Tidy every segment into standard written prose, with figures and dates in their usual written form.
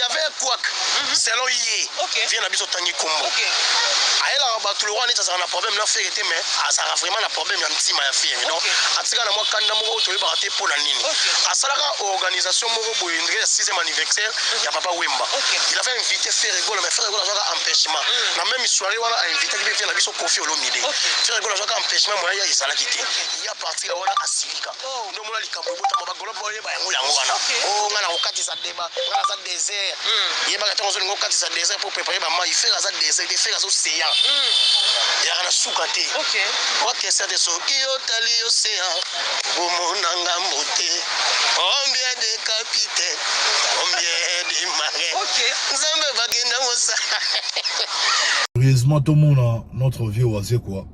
avait un couac. Selon Yé. Vient à Biso Tangi Kombo. Elle a battu le roi, ça a un problème, la fait était, mais ça a vraiment un problème, un petit ma fille. Donc, à ce moment-là, quand on a eu baraté pour la ligne. À ça, l'organisation Moro Boindré, 6e anniversaire, il y a Papa Wemba. Il avait invité Ferrego, mais Ferrego a un empêchement. La même histoire, il a invité qui vient à Biso Kofi Olomide. Ferrego a un empêchement, moi, il y a Isala quitté. Il y a parti là, on a Assilika. Nous, on a dit qu'on a Golo Boye, on a un cas de débat, on a un désert. Il y a un cas de désert pour préparer ma main. Il fait un désert, il fait un océan. Il y a un sous-caté. Ok, c'est des socs qui ont allé au océan. Omonanga moté. Combien de capitaines, combien de marins. Zamba bagenda mosa. Curieusement, tout le monde, notre vieux oisé quoi.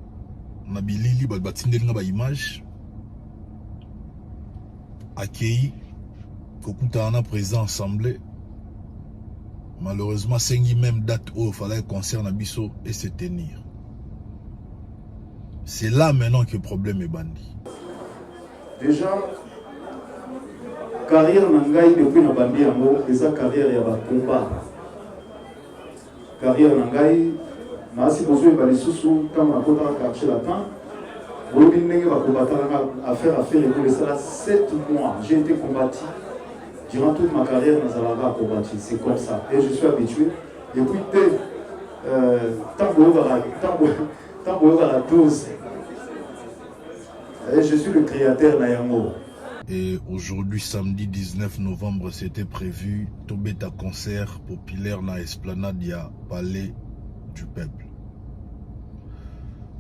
On a bilili, batindeli ba image. Accueilli. Kokuta en a présent assemblée. Malheureusement, c'est une même date où il fallait concert Nabiso et se tenir. C'est là maintenant que le problème est bandit. Déjà, carrière Nangaï depuis na bandi yango, et sa carrière ya ba combat. Carrière Nangaï, na si besoin ba lisusu comme na kota ka chez la temps. Bolobi ndenge ba combattre affaire et ça 7 mois, j'ai été combattu. Durant toute ma carrière, nous allons combattre. C'est comme ça. Et je suis habitué. Et puis, tant que la dose. Et je suis le créateur Nayango. Et aujourd'hui, samedi 19 novembre, c'était prévu Tobeta concert populaire dans l'esplanade ya Palais du Peuple.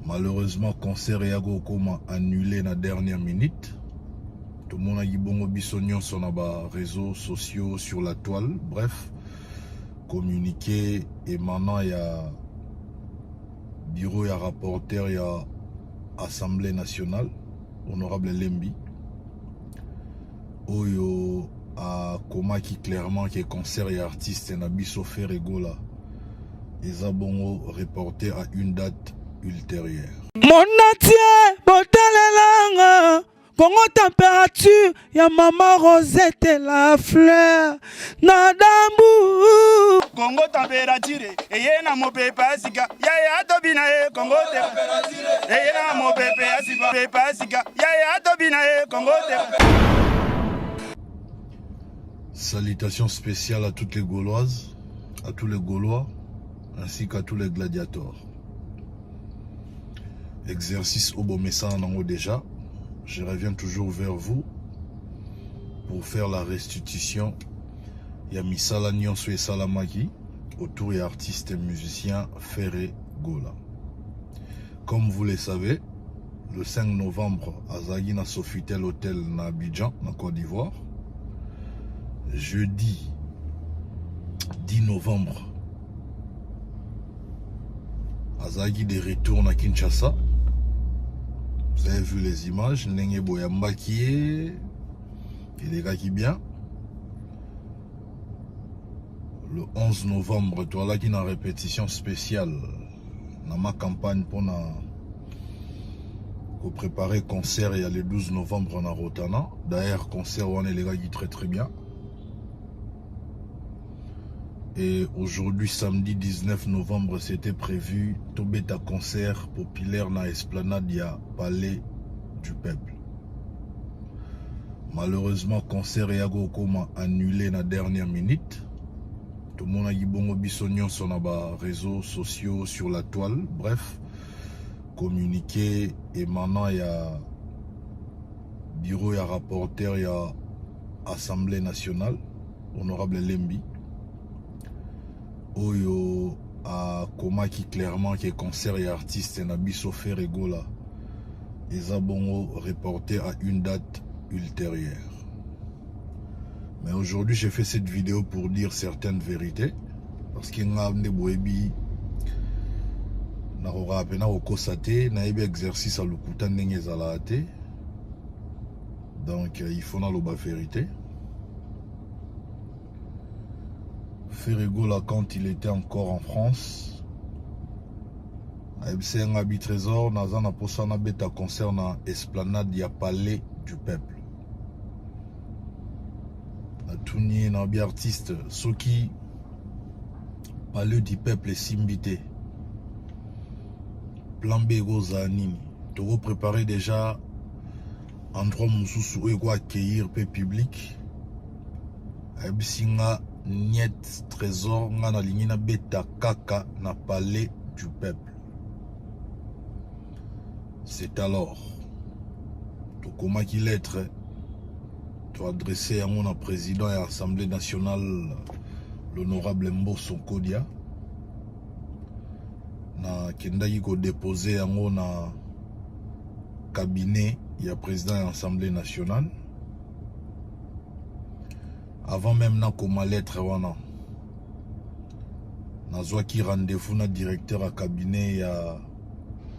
Malheureusement, concert Yago Koma annulé dans la dernière minute. Tout le monde a dit bon bisognon sur les réseaux sociaux, sur la toile, bref, communiqué et maintenant il y a bureau, il y a rapporteur, il y a Assemblée nationale, honorable Lembi, Oyo a Koma qui clairement qui est concert et artiste et Nabiso Ferrego là, ils ont bon reporté à une date ultérieure. Mon atier, botalelanga. Congo température, ya maman Rosette la fleur, Nadambu. Congo température, et na mo pepa sika, ya tobina e Congo température, et na mo pepa sika, ya tobina e Congo température. Salutations spéciales à toutes les Gauloises, à tous les Gaulois, ainsi qu'à tous les gladiateurs. Exercice au Bomessa en haut déjà. Je reviens toujours vers vous pour faire la restitution. Il y a Misala Nyonso et Salamaki, autour et artiste et musicien Ferré Gola. Comme vous le savez, le 5 novembre, à Zagui na Sofitel Hotel na Abidjan, en Côte d'Ivoire. Jeudi 10 novembre, à Zagui de retour à Kinshasa. Vous avez vu les images, Nenge Boyamba qui est, et les gars qui bien. Le 11 novembre, toi là qui est en répétition spéciale dans ma campagne pour préparer concert, il y a le 12 novembre en Rotana. D'ailleurs, concert où on est les gars qui très bien. Et aujourd'hui, samedi 19 novembre, c'était prévu Tobeta concert populaire dans l'esplanade ya Palais du Peuple. Malheureusement, concert Yago Koma annulé dans la dernière minute. Tout le monde a dit bon bisognon sur les réseaux sociaux, sur la toile, bref, communiqué et maintenant il y a bureau, il y a rapporteur, il y a Assemblée nationale, honorable Lembi. Oyo a Koma qui clairement qui est concert et artiste et Nabiso Ferrego là, ils ont bon reporté à une date ultérieure. Mais aujourd'hui j'ai fait cette vidéo pour dire certaines vérités parce qu'il y a des boébi n'aura à peine au kosate n'a eu exercice à l'okuta n'engezalate donc il faut na la vérité. Ferrego là quand il était encore en France, c'est un habit trésor, Nazana Posana Beta concernant Esplanade, il y a Palais du Peuple. Touni un artiste, ceux qui palais du peuple Simbité. Plan B Gozanini. Tu vas préparer déjà endroit Moussous où il va accueillir le public. Abisinga niet trésor nga na lingina beta kaka na palais du peuple. C'est alors tu comment qu'il lettre tu adressé à mon président et à l'Assemblée nationale l'honorable Mbosso Kodia na kendaki ko déposer yango na cabinet ya président de l'Assemblée nationale. Avant même na koma lettre wana nazwaki rendez-vous na directeur à cabinet ya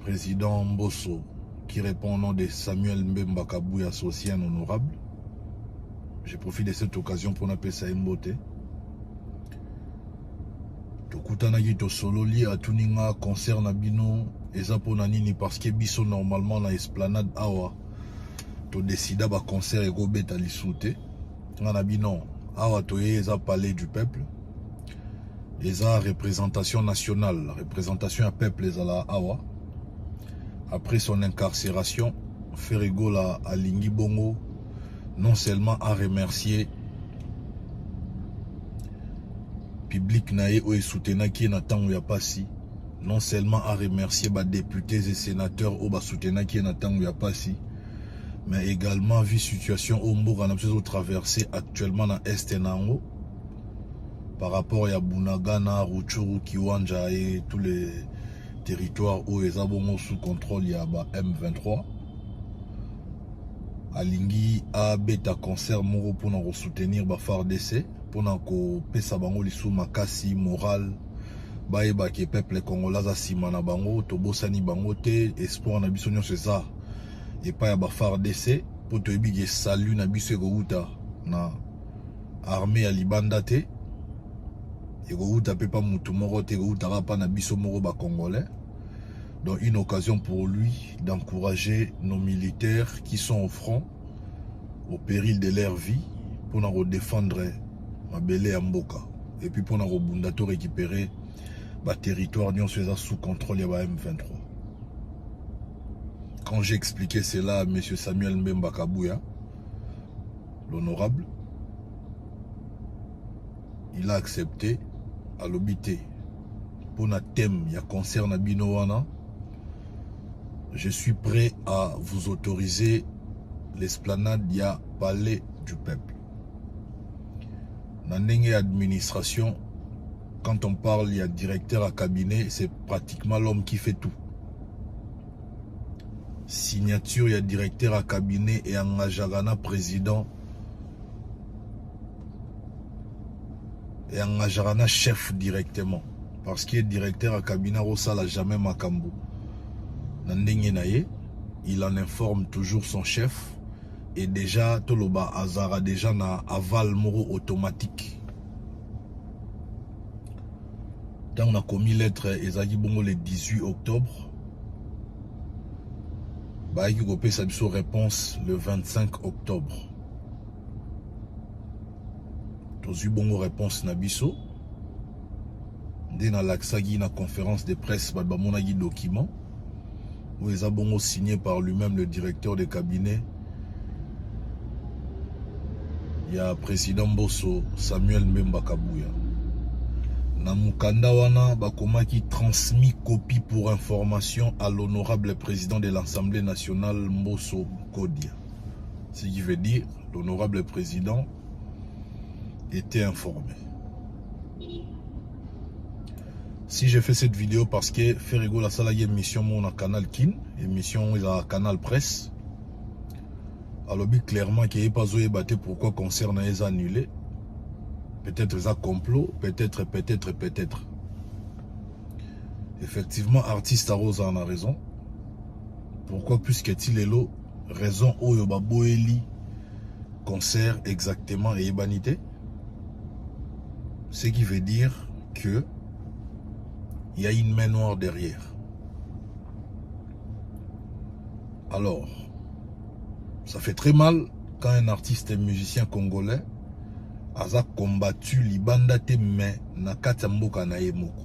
président Mbosso qui répond au nom de Samuel Mbemba Kabouya associé un honorable. Je profite de cette occasion pour appeler ça Mbote. Tokutanaki to solo li atuninga concert na bino eza pona nini parce que biso normalement na esplanade awa to décida ba concert ego beta lisute ngana bino awa toye eza palais du peuple eza représentation nationale représentation à peuple ezala awa. Après son incarcération Ferregola alingi bongo non seulement à remercier public nae ou soutenaki na tango ya pasi, non seulement à remercier ba députés et sénateurs ou ba soutenaki na tango ya pasi, mais également vu situation au mboka na biso traversé actuellement na est nango par rapport à Bunagana, Rutshuru, Kiwanja et tous les territoires où les abonnés sous contrôle ya ba M23. Alingi a beta concert moro pour nous soutenir ba FARDC pour nous pesa bango lisu makasi moral baeba ke peuple congolais a simana bango tobosani bango te espoir na biso nyonso eza epa ya ba FARDC pour to ebige salut na biso egouta na armée ya libanda te egouta pe pa mutu moko te egouta pa na biso moko ba congolais. Donc une occasion pour lui d'encourager nos militaires qui sont au front au péril de leur vie pour nous défendre Mabele Mboka et puis pour nous bundato récupérer le territoire sous contrôle de M23. Quand j'ai expliqué cela à M. Samuel Mbemba Kabouya, l'honorable, il a accepté à l'obité pour un thème qui concerne Binowana. Je suis prêt à vous autoriser l'esplanade ya palais du peuple. Dans l'administration, quand on parle, il y a directeur à cabinet, c'est pratiquement l'homme qui fait tout. Signature, il y a directeur à cabinet et engagana président et engagana chef directement. Parce qu'il est directeur à cabinet, ça n'a jamais makambo. Il en informe toujours son chef et déjà Toloba Azara déjà na aval moro automatique. Quand on a commis lettre Ezagi Bongo le 18 octobre, bah il a sa réponse le 25 octobre. Tozu Bongo réponse Nabiso. Dès na laksagi na conférence de presse bah monagi document. Où les abonnés signé par lui-même le directeur de cabinet. Il y a président Mbosso Samuel Mbemba Kabouya. Namukanda wana bakoma qui transmis copie pour information à l'honorable président de l'Assemblée nationale Mbosso Kodia. Ce qui veut dire l'honorable président était informé. Si j'ai fait cette vidéo parce que Ferrego la salle a émission mon canal Kin, émission à canal presse. Alors clairement qu'il n'y a pas de débat pourquoi concerne les annulés. Peut-être ça complot, peut-être. Effectivement, artiste Arose en a raison. Pourquoi puisqu'il est là, raison où yoba boeli concert exactement et ébanité. Ce qui veut dire que il y a une main noire derrière. Alors, ça fait très mal quand un artiste et musicien congolais aza combattu libanda te mais na kati ya mboka na ye moko.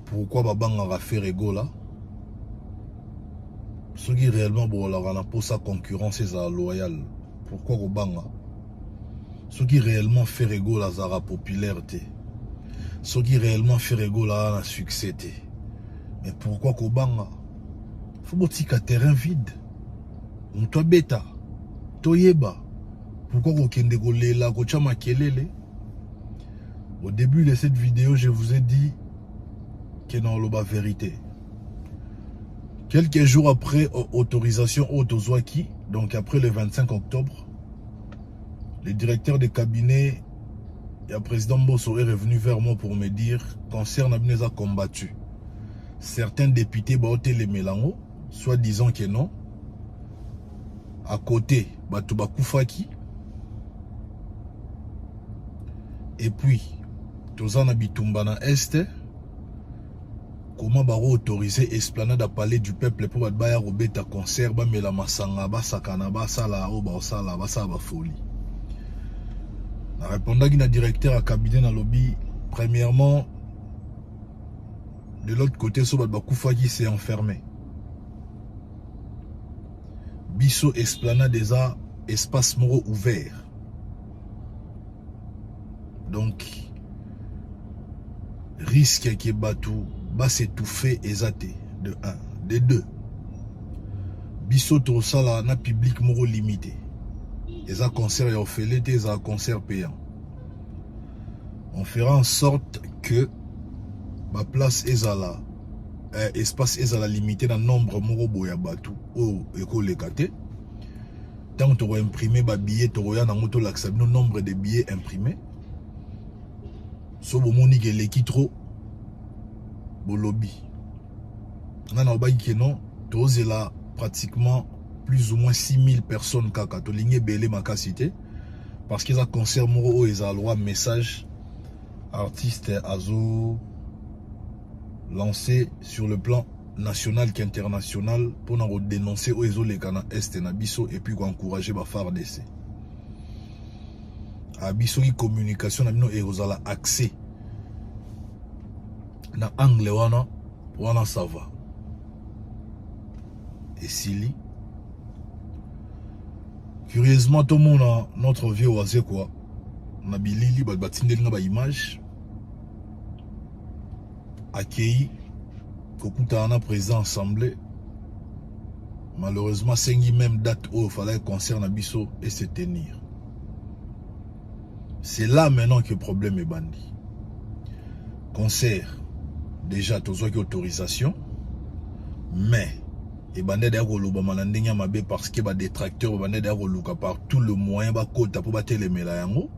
Pourquoi babanga faire egola? Ce qui réellement pour sa concurrence est loyal. Pourquoi Robanga? Ce qui réellement fait rigolo la zara popularité. Ce qui réellement fait rigolo la succès. Mais pourquoi Kobanga? Faut botika terrain vide. On toi bêta. Toyeba. Pourquoi Kokende Golela Kochama Kelele? Au début de cette vidéo, je vous ai dit que non, la vérité. Quelques jours après autorisation Otozwaki, donc après le 25 octobre, le directeur de cabinet et le président Mbosso est revenu vers moi pour me dire concernant Abineza combattu. Certains députés baoté les mélango, soit disant que non. À côté, Batouba Koufaki. Et puis, Tozana Bitumbana Est. Comment baro autoriser esplanade à palais du peuple pour baya robeta concert ba mela masanga ba sakana ba sala o ba sala ba sa ba folie. Na répondant qui na directeur à cabinet na lobby premièrement de l'autre côté so ba Koufaki s'est enfermé. Biso esplanade des espace moro ouvert. Donc risque qui est battu va s'étouffer et zaté de 1. De 2. Bisoto sala na public moro limité. Et ça concert et offélé et ça concert payant. On fera en sorte que ma place est à la espace est à la limité dans nombre moro boya batu au école lekate. Tant tu vas imprimer ba billet tu vas na moto l'accepte le nombre de billets imprimés. So bo moni ke leki trop Bolobi. On a dit non, tous là pratiquement plus ou moins 6000 personnes kaka to ligné belé ma cité parce qu'ils ont concert moro ils ont droit message artiste azo lancé sur le plan national qu'international pour nous dénoncer aux les cana est na biso et puis encourager ba faire d'essai. A biso qui communication na bino et aux ala accès na angle wana ça va. Et Sili curieusement tout le monde a notre vieux oisé quoi na bilili batindeli na ba image accueilli kokuta na présent assemblée malheureusement c'est même date où il fallait concert na biso et se tenir. C'est là maintenant que le problème est bandit. Concert déjà tous qui autorisation mais et bandé d'ailleurs le bamanandenya mabe parce que ba détracteur bandé d'ailleurs luka par tout le moyen ba kota pour battre les yango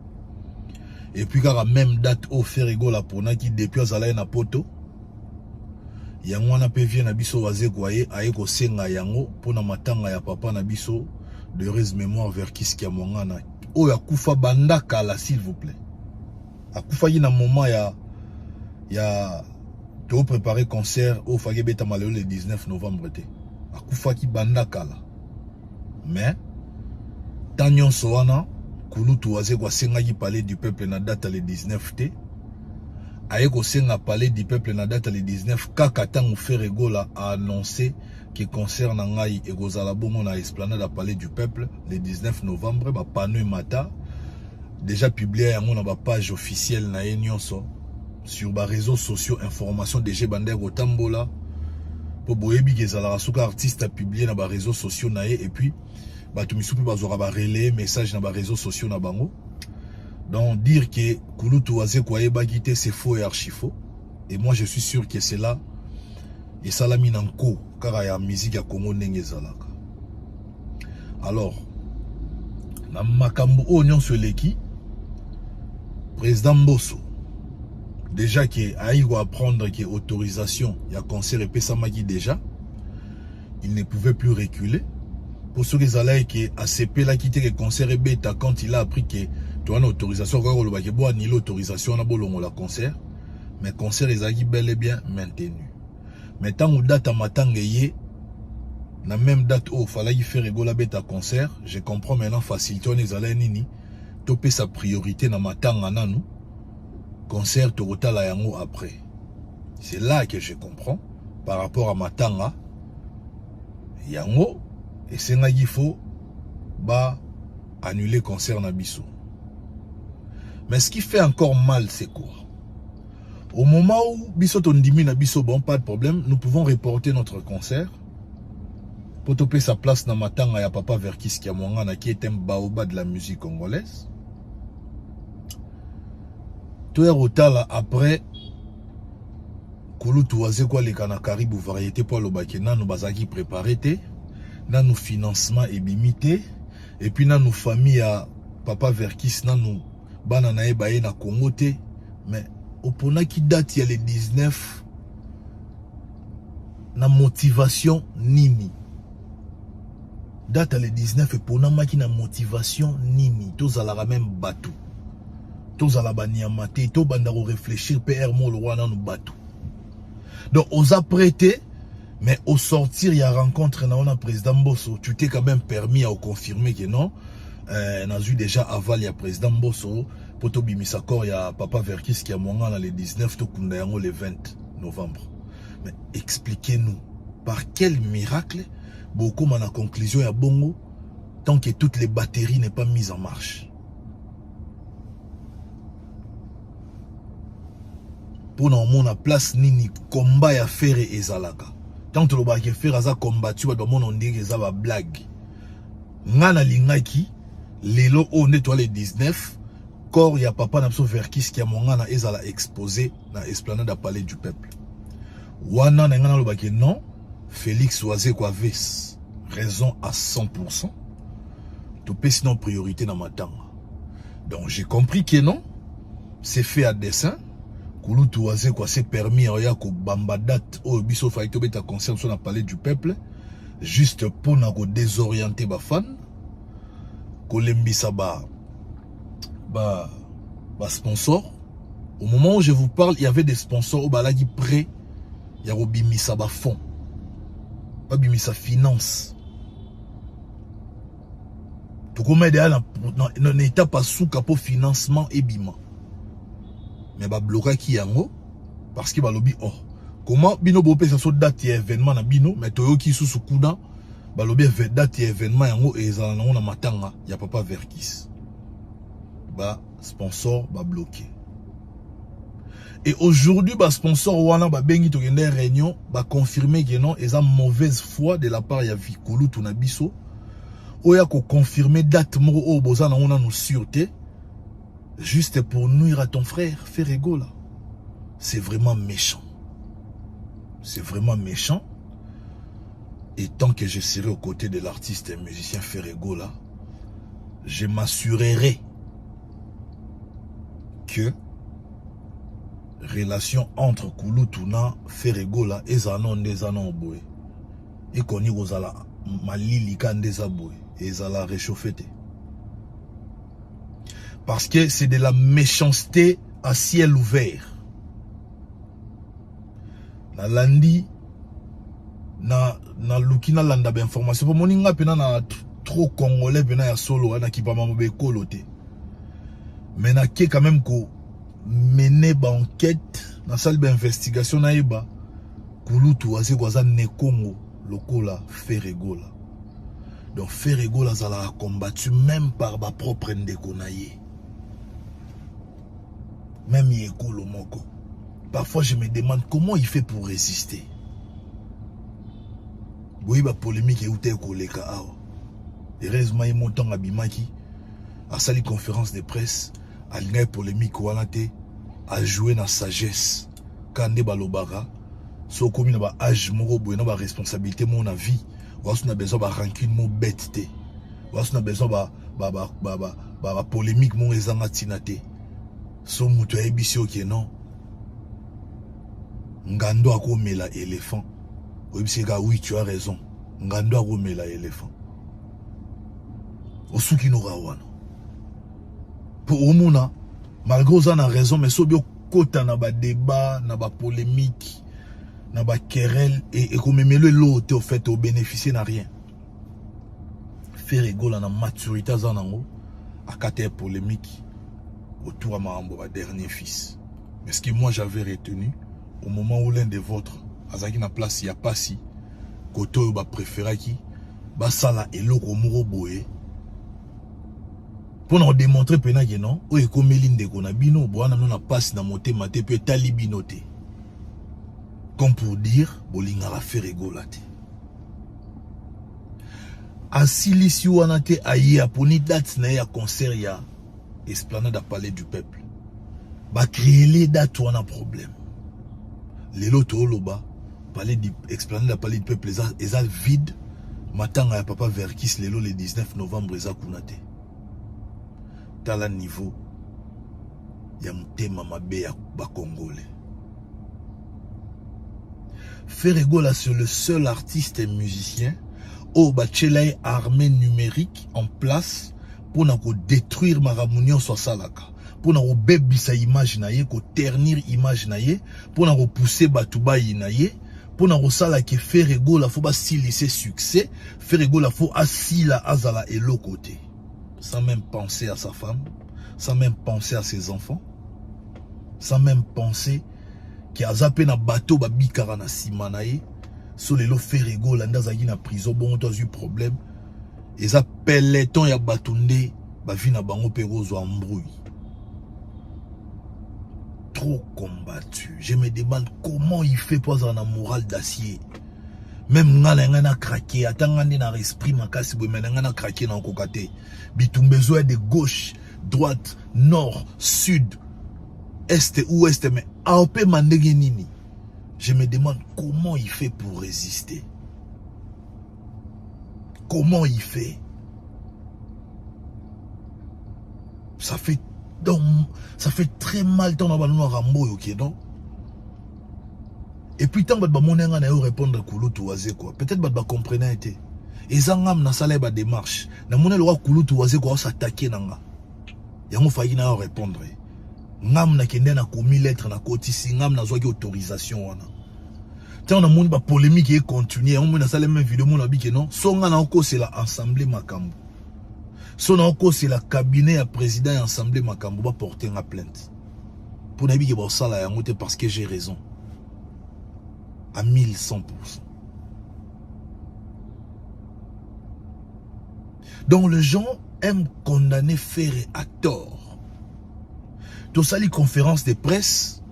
et puis car même date au faire rigola pour na qui depuis azala na poto yango na pe vient na biso waze kwaye aye ko senga yango pour na matanga ya papa na biso de heureuse mémoire vers Kiskia Mongana o ya kufa banda kala s'il vous plaît akufa yi na moment ya to préparer concert au Fagebeta Maleo le 19 novembre té akufa ki banda kala mais tanyon soana kulutu waze kwa senga yi palais du peuple na date le 19 té aye ko senga palais du peuple na date le 19 kaka tango Ferregola a annoncé que concert na ngai e kozala bongo na esplanade à palais du peuple le 19 novembre ba panneau mata déjà publié yango na ba page officielle na nyonso sur les réseaux sociaux information DG Bander au Tambola pour boyebi kezala suka artiste a publié na ba réseaux sociaux na et puis ba tumisupi bazora ba relayer message na ba réseaux sociaux na bango donc dire que kulutu waze kwa ebagité c'est faux et archi faux et moi je suis sûr que c'est là et salami nanko car ya musique ya Congo ndenge zalaka. Alors na makambo onyon sur leki président Mbosso déjà qui a eu à apprendre que autorisation il y a concert et Pessamaki déjà il ne pouvait plus reculer pour ceux qui allaient que ACP là quitté le concert et bêta quand il a appris que tu as une autorisation quoi ni l'autorisation on a bolongo la concert mais concert les a bel et bien maintenu mais tant ou date à matangé la même date où fallait y faire rigoler bêta concert je comprends maintenant facilité on les allait nini topé sa priorité na matanga nanu concert tokotala yango après. C'est là que je comprends par rapport à matanga yango et c'est là qu'il faut bah annuler concert na biso. Mais ce qui fait encore mal c'est quoi? Au moment où biso tondimi na biso bon pas de problème, nous pouvons reporter notre concert pour topé sa place na matanga ya Papa Verkis Kiamwangana qui est un baobab de la musique congolaise. Toi rotala après Kulutu waze kwa lekana karibu variété pour le baki nanu bazaki préparé te nanu financement et bimité et puis nanu famille à Papa Verkis nanu bana na ebaye na Congo te mais opona qui date il y a les 19 na motivation nini date à les 19 et pona maki na motivation nini tozala même bateau tozala baniamate to banda ko réfléchir PR mo le roi nanu bateau. Donc, aux apprêtés, mais au sortir, il y a rencontre dans le président Bosso. Tu t'es quand même permis à confirmer que non. On a eu déjà aval, il y a président Bosso. Pour Tobi Misakor, il y a Papa Verkis qui a monté dans les 19, Tokundayango le 20 novembre. Mais expliquez-nous, par quel miracle, beaucoup à la conclusion, il y a Bongo, tant que toutes les batteries n'est pas mises en marche. Pour nous mon place nini combat ya faire ezalaka tant que le baki faire aza combattu ba mon on dit que ça va blague ngana lingaki lelo on nettoie les 19 corps ya Papa Napso Verkis qui a mon ngana ezala exposé na esplanade à Palais du Peuple wana na ngana le baki non Félix Oazé quoi ves raison à 100% tout peut sinon priorité dans ma temps. Donc j'ai compris que non c'est fait à dessein. Kulutu waze quoi c'est permis à ko bamba date au biso faito beta concert sur la Palais du Peuple juste pour na ko désorienter ba fan ko lembisa ba sponsor. Au moment où je vous parle il y avait des sponsors au balagi prêt ya ko bimisa ba fond ba bimisa finance to ko m'aider na état pas sous capot financement et bima. Mais ba bloquer qui yango parce que ba lobby oh comment bino bo pesa so date événement na bino mais toyo ki sous kuda ba lobby date événement yango ezala na matanga ya Papa Verkis ba sponsor ba bloqué et aujourd'hui ba sponsor wana ba bengi to gende réunion ba confirmer que non eza mauvaise foi de la part ya Vikulu tuna biso oya ko confirmer date moko o boza na ona nous sûreté juste pour nuire à ton frère, Ferrego là. C'est vraiment méchant. C'est vraiment méchant. Et tant que je serai aux côtés de l'artiste et musicien Ferrego là, je m'assurerai que relation entre Kulutuna, Ferrego là, et Zanon des Zanon boy. Et qu'on y osala malili kan des aboy. Et Zala réchauffé. Parce que c'est de la méchanceté à ciel ouvert. Na landi na lukina landa ba information. Pour moninga pena na trop congolais pena ya solo na kipa mamobe kolote. Mais na ke quand même ko mener ba enquête na salle d'investigation na eba Kulutu ase kwaza ne Congo lokola Ferrego là. Donc Ferrego là ça l'a combattu même par ba propre ndeko na ye. Même Yekolo Moko. Parfois je me demande comment il fait pour résister. Oui, bah polémique et outé koleka awa. Heureusement il monte en abimaki à sali conférence de presse, à l'ingé polémique walate, à jouer dans sagesse. Kande balobara, so comme na ba âge moko boy na ba responsabilité mon vie, ou on a besoin ba rancune mon bête té. Ou on a besoin ba polémique mon ezanga tinate. So mutu ebisi oke non ngando akomela éléphant obisi ka oui tu as raison ngando akomela éléphant osuki no rawana pour omona malgré ça na raison mais so bio kota na ba débat na ba polémique na ba querelle et comme memelo l'autre au fait au bénéficier na rien faire rigolo na maturité zanango à quatre polémique autour de ma dernier fils. Mais ce que moi j'avais retenu, au moment où l'un des vôtres, à la place, il n'y a pas si, côté où préféré qui, sala et l'eau au boé. Pour nous démontrer que non, où est comme l'inde qu'on a bino, boana non a passe na monté maté peut talibinoté. Comme pour dire, bolinga a fait rigolate. Asili si wana te aye aponi date na ya concert ya esplanade à Palais du Peuple. Ba créer les dates wana problème. Les loto loba Palais du esplanade à Palais du Peuple les a vide. Matanga ya papa Verkis lelo le 19 novembre eza kunate. Tala niveau ya mutema mabe ya ba Congolais. Ferregola c'est le seul artiste et musicien au bachelay armée numérique en place pour détruire Maramounion soit salaka. Pour bébisa image naye, ko ternir image naye, pour repousser Batouba naye, pour sala que Ferregola faut pas silisser succès, Ferregola faut asila azala et l'autre côté. Sans même penser à sa femme, sans même penser à ses enfants, sans même penser qu'il a zappé na bateau ba bikara na simanaye, so lelo Ferregola ndazaki na prison bon to eu problème. Et ça peloton ya batunde ba vi na bango perozo embrouille. Trop combattu. Je me demande comment il fait pour avoir un moral d'acier. Même ngana craqué, atangandi na esprit makasi bo menanga craqué na kokate. Bitumbezo de gauche, droite, nord, sud, est, ouest, mais aope mandenge nini. Je me demande comment il fait pour résister. Comment il fait? Ça fait très mal dans la balance Rambo, ok, non? Et puis tant que mon n'a répondre Kouloutou Wazé quoi. Peut-être que comprendre été. Et Zangam na salé ba démarche. Na mon le roi Kouloutou Wazé quoi s'attaquer nanga. Yango failli na répondre. Ngam na kende na commis lettre na kotisi ngam na zoaki autorisation wana. Tant na monde ba polémique et continue. On na salé même vidéo mon abi que non. Songa na oko c'est la assemblée makambo. Son encore c'est la cabinet à président et assemblée makambo va porter une plainte. Pour nabi que bon ça là yango parce que j'ai raison. À 1100%. Donc les gens aiment condamner Ferré à tort. Dans ça les conférences de presse,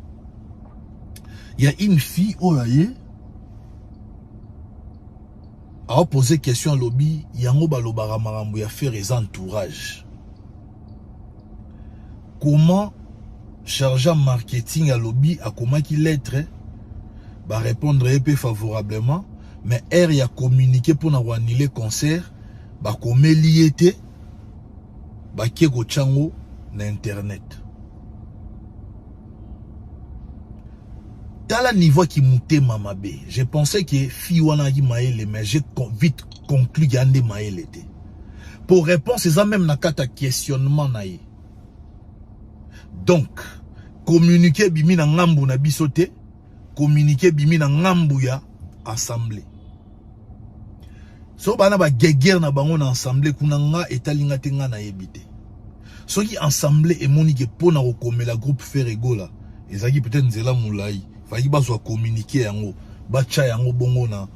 il y a une fille au laïe a posé question à lobby, yango balobara marambo ya faire les entourages. Comment chargeur marketing à lobby a comment qu'il lettre va répondre épais favorablement, mais R y a communiqué pour n'avoir annulé concert, va comme liété, va keko chango na internet. Dans le niveau qui moutait mamabe, je pensais que Fiwana qui maële, mais j'ai vite conclu qu'il y a des maële. Pour répondre, c'est ça même na kata questionnement naïe. Donc, communiquer bimi na ngambu na bisote, communiquer bimi na ngambu ya assemblée. So bana ba guerre na bango na assemblée kuna nga etalinga tenga na yebite. So qui assemblée et monique pona rekomela groupe Ferregola, ezaki peut-être nzela moulai. Faki ba soit communiquer yango bacha yango bongo na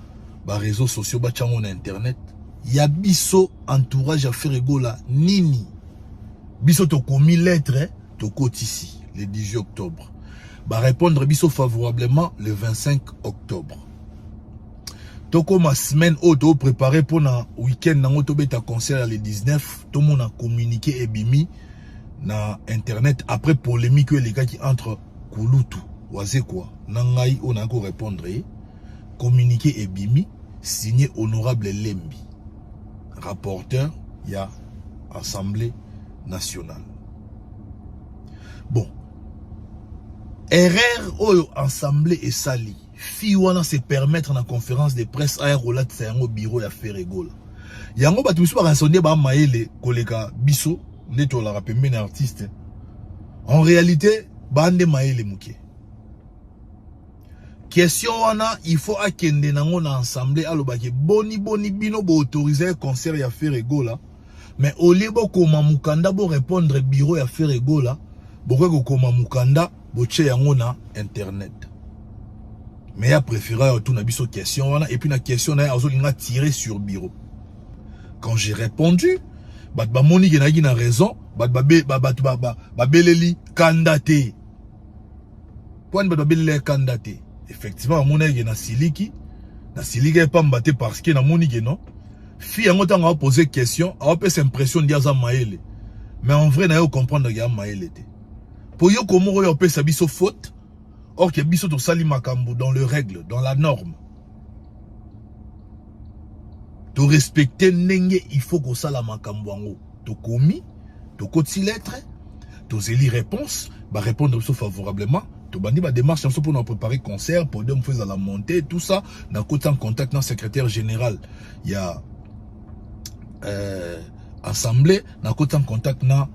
ba réseaux sociaux bacha yango na internet ya biso entourage à Ferregola nini biso to komi lettre to kotisi le 18 octobre ba répondre biso favorablement le 25 octobre toko ma semaine auto préparé pour na week-end nango to beta concert le 19 tout monde a communiqué et bimi na internet après polémique les gars qui entre Kouloutou Wazé quoi, Nangaï on a encore répondre, communiqué et bimi, signé honorable Lembi, rapporteur, il y a Assemblée nationale. Bon, erreur au Assemblée et sali, Fiwana se permettre na conférence de presse à Rolat Sayango bureau ya Ferregola. Yango batumisu ba raisonner ba maele kolega biso, neto la rapembe na artiste. En réalité, bande maele muke. Question wana, il faut akende nango na ensemble alobaki boni bino bo autoriser concert ya Ferregola Mais au lieu de koma mukanda bo répondre bureau ya faire egola, boko koma mukanda bo tche yango na internet. Mais a préféré tout na biso question et puis na question na azo linga tirer sur bureau. Quand j'ai répondu, bat ba moni genagi na raison, bat beleli kandaté. Point bat beleli kandaté. Effectivement mona na siliki pas mbaté parce que na moni geno. Fille en autant à poser question, à peu s'impression d'y maël. Mais en vrai, n'a pas comprendre qu'il y a maël. Pour yo comment on peut s'abisso faute, or qu'il y a biso to sali makambo dans le règle, dans la norme. To respecter n'enge, il faut que ça la makambo en haut. To commis, to koti lettre, to zeli réponse, bah répondre favorablement. To bandi ba démarche pour nous préparer concert, pour nous faire la montée, tout ça. Dans côté en contact dans le secrétaire général, il y a assemblée, dans côté en contact na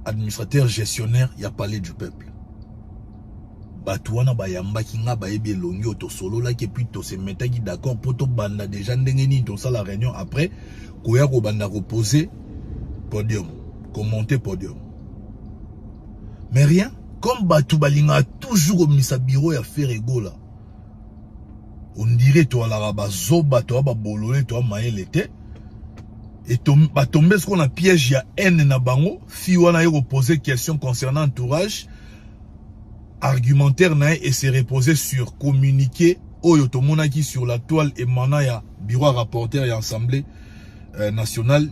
administrateur gestionnaire, il y a palais du peuple. Batouana bayamba kinga baebi longi to solo là qui puis to se mettre qui d'accord pour to banda déjà ndengeni to ça la réunion après koya ko banda reposer podium, commenter podium. Mais rien, comme Batou Balinga a toujours mis sa bureau à faire ego là. On dirait toi la rabazoba toi ba bololé toi maël était. Et tomber ce qu'on a piège, il y a haine na bango. Si on a reposé question concernant entourage, argumentaire na et s'est reposé sur communiqué. Oyo tomonaki sur la toile et manaya bureau rapporteur et assemblée nationale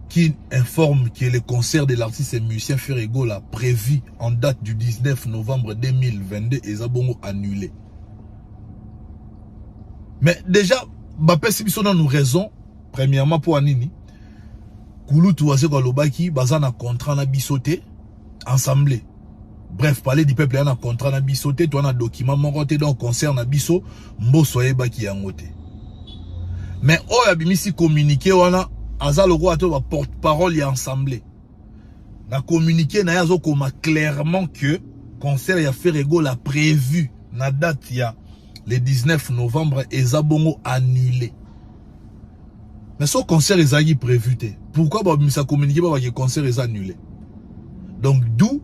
qui informe que le concert de l'artiste et musicien Ferrego l'a prévu en date du 19 novembre 2022 et Zabongo annulé. Mais déjà, Bapé Sibiso nous raison. Premièrement pour Anini. Kouloutou Ase Kolobaki, Bazana contrat na bisoté, ensemble. Bref, parler du peuple, na contrat na bisoté, toi na document, mon côté, donc concert na biso, mbo soye baki yangote. Mais, oh, yabimisi communiqué, wana, Aza le roi, toi, porte-parole, y ensemble. Na communiqué, na yazo koma clairement que, concert ya Ferrego l'a prévu, na date ya, le 19 novembre, et Zabongo annulé. Mais ce concert est prévu. Pourquoi ça communiqué pas que le concert est annulé? Donc d'où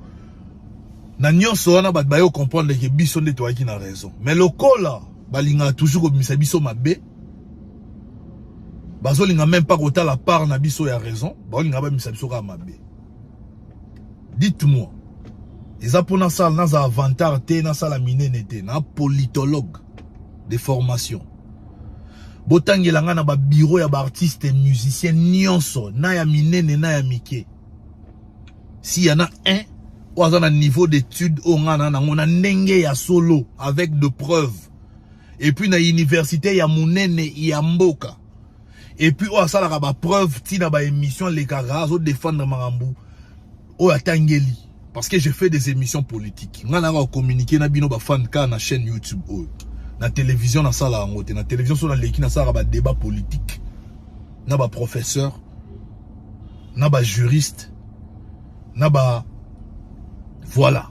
Nanyon Soana Badbayo comprendre que Bisson de toi qui n'a raison. Mais le col là, Balinga toujours comme ça Bisson Mabé. Bazo linga même pas autant la part na Bisson a raison. Balinga ba Bisson Mabé. Dites-moi. Les apona ça na za avantage té na sala minene na politologue de formation. Botangela na ba bureau ya ba artiste et musicien nyonso na ya minene na ya mike. Si y en a un ou à niveau d'études on a ndenge ya solo avec de preuves. Et puis na université ya munene ya mboka. Et puis on a ba preuve ti na ba émission les caras au défendre marambu o atangeli parce que j'ai fait des émissions politiques. Ngana va communiquer na bino ba fan ka na chaîne YouTube o. Na télévision na sala ngote na télévision sur na leki na sala ba débat politique na ba professeur na ba juriste na ba voilà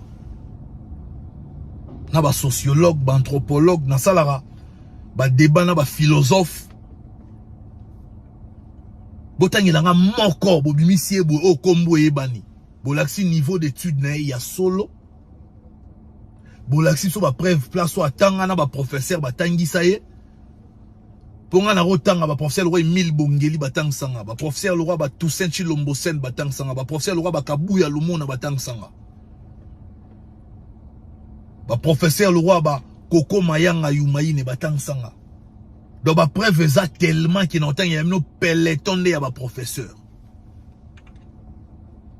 na ba sociologue ba anthropologue na sala ba débat na ba philosophe botangela nga moko bo bimisie bo o kombo ebani bo laksi niveau d'étude na ya solo. Bolaxi so ba preuve place so atanga na ba professeur batangi saye. Ponga na rotanga ba professeur le roi Emile Bongeli batang sanga, ba professeur le roi ba Toussaint Chilombo Sen batang sanga, ba professeur le roi ba Kabuya Lumona batang sanga. Ba professeur le roi ba Koko Mayanga Yumaine batang sanga. Donc ba preuve za tellement qui n'entend y a no peloton de ya ba professeur.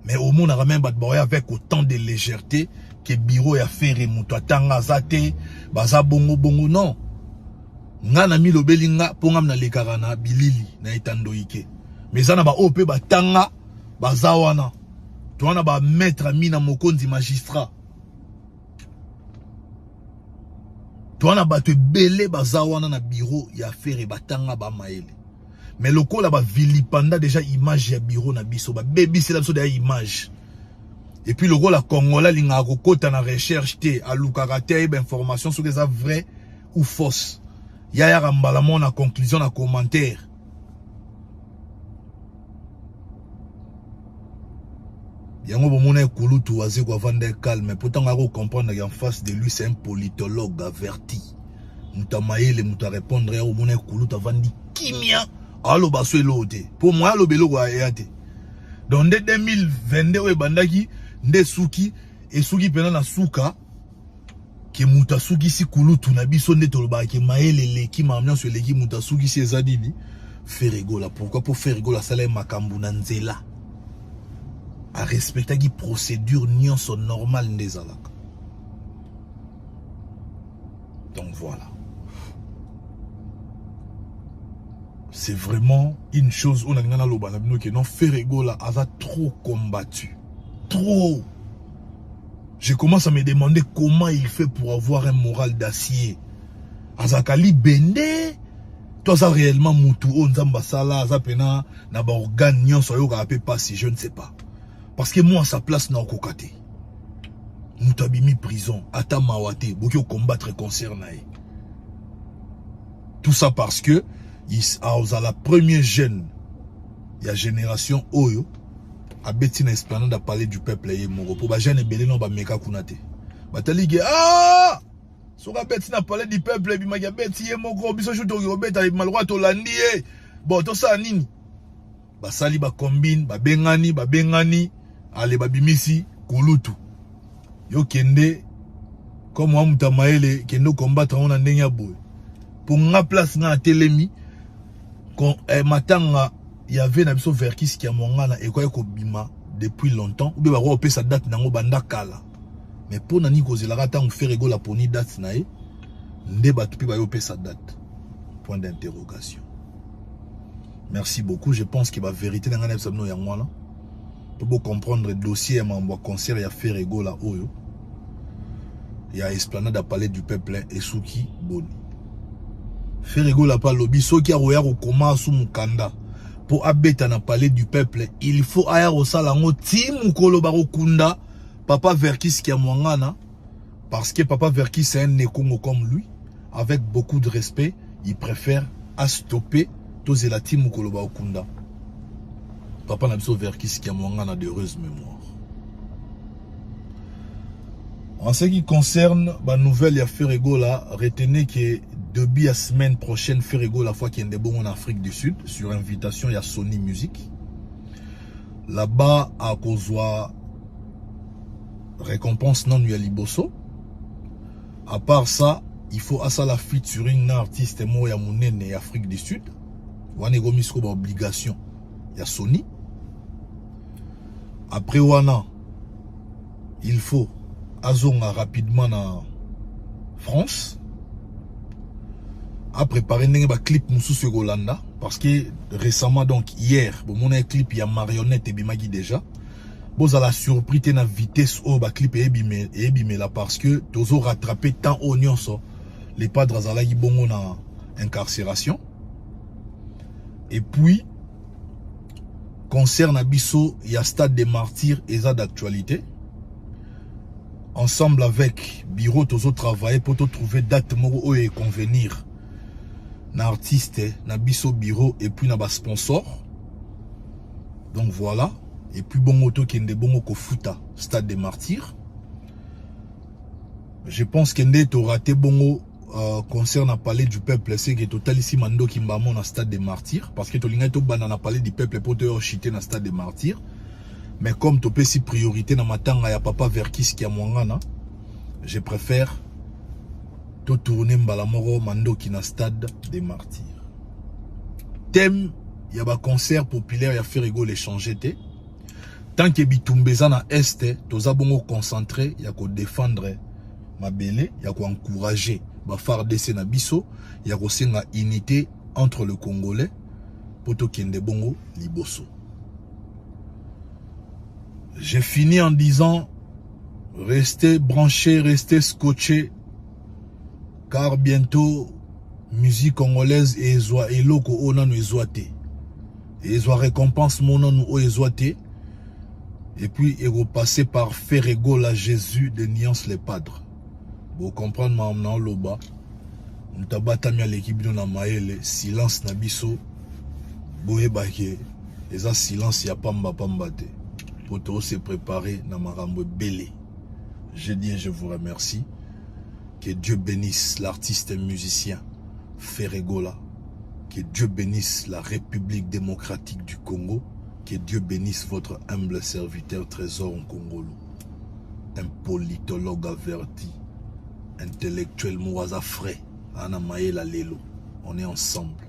Mais au monde a même batboya avec autant de légèreté que bureau ya faire muto atanga zate baza bongo bongo non. Ngana mi lobelinga ponga na lekarana bilili na etando ike. Mais ça na ba OP batanga baza wana. Toana ba maître mina mokonzi magistrat. Toana ba te belé baza wana na bureau ya faire batanga ba maele. Mais le col là-bas vilipanda déjà image ya bureau na biso ba baby c'est là déjà image. Et puis le rôle la Congolais linga kokota na recherche té a lukarate ba information sur les vrai ou fausse. Ya rambala mon na conclusion na commentaire. Yango bomona Kulutu aze kwa vendre calme. Pourtant on comprendre qu'en face de lui c'est un politologue averti. Muta maele muta répondre ya bomona Kulutu avandi kimia. Alo baso elote. Pour moi alo belo kwa yate. Donc dès 2022 we bandaki nde suki et suki pena na suka ke muta suki si Kulutu na biso nde toloba ke maele leki ma ambiance leki muta suki si ezadini Ferregola. Pourquoi pour Ferregola sala makambu na nzela a respecter qui procédure nyonso normal ndezalaka. Donc voilà. C'est vraiment une chose on a ngana loba na bino que non Ferregola a trop combattu. Trop. Je commence à me demander comment il fait pour avoir un moral d'acier. Azakali bende toi ça réellement mutu on nzamba sala za pena na ba organe nyonso yo ka pe passer, je ne sais pas. Parce que moi à sa place na okokate. Mutabimi prison, ata mawate, bokyo combattre concerné. Tout ça parce que il a la première jeune ya génération oyo a beti na esplanade à parler du peuple et moro pour ba jeune belé non ba meka kunate. Batalige ah soka beti na parler du peuple bi maga beti ye moko biso chuto robeta malwa to landi e. Bon to ça nini? Ba sali ba combine ba bengani ale babimisi Kulutu. Yo kende comme moi muta maele kendo combattre on ndenge ya boy. Pour nga place nga telemi quand matanga il y avait na biso verkis qui a mongana et quoi ko bima depuis longtemps ou bien ba ko sa date nango banda kala. Mais pour nani ko zelaka tant Ferregola poni date na e nde ba tupi ba yo sa date. Point d'interrogation. Merci beaucoup, je pense que la vérité dans la sabno ya ngwana. Pour comprendre le dossier mambo concert ya Ferregola oyo. Il y a esplanade à parler du peuple et Souki Boni. Ferregola pas lobby so ki a roya ko koma sou mukanda. Pour abeta na parler du peuple, il faut aya au salango ti mukolo baro kunda papa Verkis qui a mwangana parce que papa Verkis c'est un Nekongo comme lui avec beaucoup de respect, il préfère à stopper tous les lati mukolo baro kunda. Papa n'a pas Verkis qui a mwangana d'heureuse mémoire. En ce qui concerne la nouvelle ya Ferregola, retenez que depuis la semaine prochaine, Ferregola fois qu'il y a des bons en Afrique du Sud, sur invitation, il y a Sony Music. Là-bas, à Kozwa, récompense non lui à Liboso. À part ça, il faut à ça la fuite sur une artiste moi ya Mounene et Afrique du Sud. Wane gomisko ba obligation, il y a Sony. Après Wana, il faut azonga rapidement en France. A préparé un clip Moussou sur Golanda parce que récemment donc hier bon un clip il y a marionnette et bimagi déjà bon à la surprise na vitesse au ba clip et bimé là parce que tozo rattrapé tant oignon so les padres à la bon na incarcération et puis concerne Abisso il y a Stade des Martyrs et ça d'actualité ensemble avec bureau tozo travailler pour trouver date moro et convenir na artiste na biso bureau et puis na ba sponsor. Donc voilà et puis bon moto kende bongo ko futa Stade des Martyrs. Je pense que ndé to raté bongo concerne à parler du peuple c'est que total ici mando kimbamo na Stade des Martyrs parce que to linga to banana parler du peuple pour te chiter na Stade des Martyrs. Mais comme to pesi priorité na matanga ya papa Verkis qui a mwangana, je préfère tourner mbalamoro mando qui na Stade des Martyrs. Thème y a ba concert populaire ya Ferregola échanger té. Tant que bitumbeza na est toza bongo concentré ya ko défendre mabele ya ko encourager ba FARDC na biso ya ko senga unité entre le Congolais poto kende bongo liboso. J'ai fini en disant restez branchés, restez scotchés car bientôt musique congolaise et ezwa eloko ona no ezwate et ezwa récompense mona no ezwate et puis et repasser par Ferregola Jésus de Nuance les Padres. Vous comprenez maintenant loba mtabata mi l'équipe na maele silence na biso boye bake eza silence ya pamba te. pour tout se préparer dans Marambo Belé. Je dis et je vous remercie. Que Dieu bénisse l'artiste et musicien Ferregola. Que Dieu bénisse la République démocratique du Congo. Que Dieu bénisse votre humble serviteur Trésor Nkongolo. Un politologue averti. Intellectuel Mouaza frais. Ana Maëla Lelo. On est ensemble.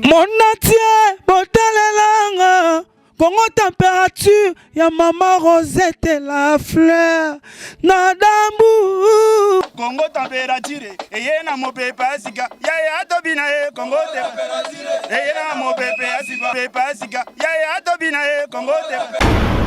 Mon entier, botalelanga. Congo température, ya maman Rosette la fleur. Nadambu. Congo température, eyena mopepa sika. Yaya tobina Congo température. Eyena mopepa sika. Yaya tobina Congo température.